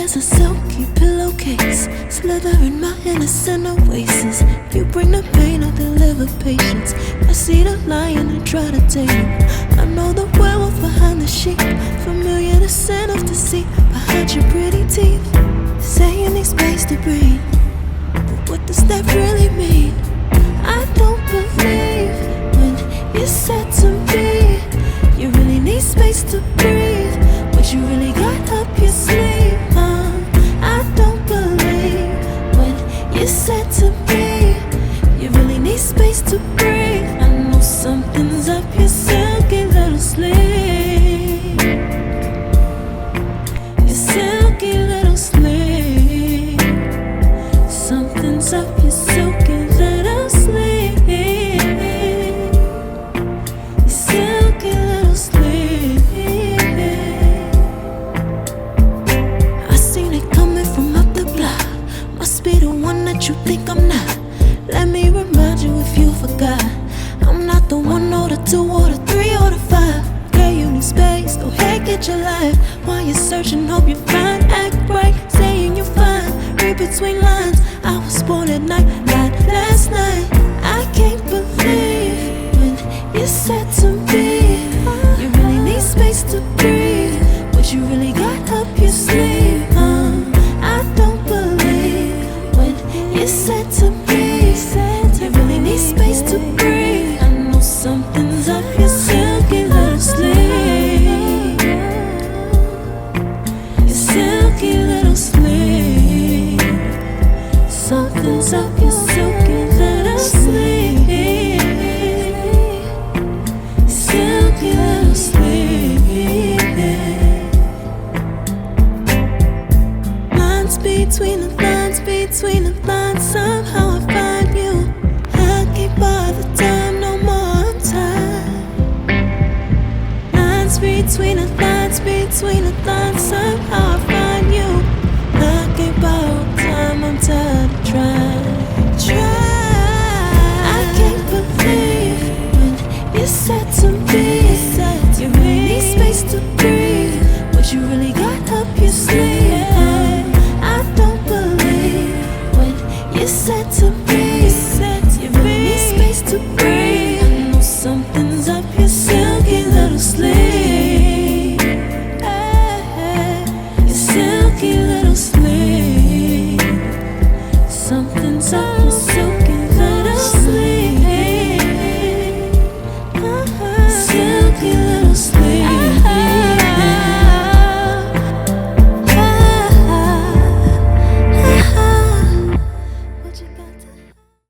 as a silky pillowcase, slither in my innocent oasis. You bring the pain, I deliver patience. I see the lion and try to tame him. I know the werewolf behind the sheep, familiar the scent of deceit behind your pretty teeth. Say you need space to breathe, but what does that really mean? I don't believe when you said to me you really need space to breathe. What you really got up your sleeve, I don't believe when you said to me you really need space to breathe. I know something's up your silky little sleeve, your silky little sleeve. Something's up your silky little sleeve, your silky little sleeve. I seen it coming from up the block. Must be the one that you think I'm not. Let me remind you if you forgot, I'm not the 1 or the 2 or the 3 or the 5. Girl, you need space, go ahead, get your life. While you're searching, hope you find, act right, saying you're fine. Read between lines, I was born at night, not last night. I can't believe when you said to me you really need space to breathe. What you really got up your sleeve, I don't believe when you said to me you really need space to breathe. I know something's up your silky little sleeve, your silky little sleeve. Something's up your silky little sleeve, silky little sleeve. Lines between the lines, between the lines, somehow I find you. I can't bother time no more, I'm tired. Lines between the lines, between the lines, somehow I find you. I can't borrow time, I'm tired of trying.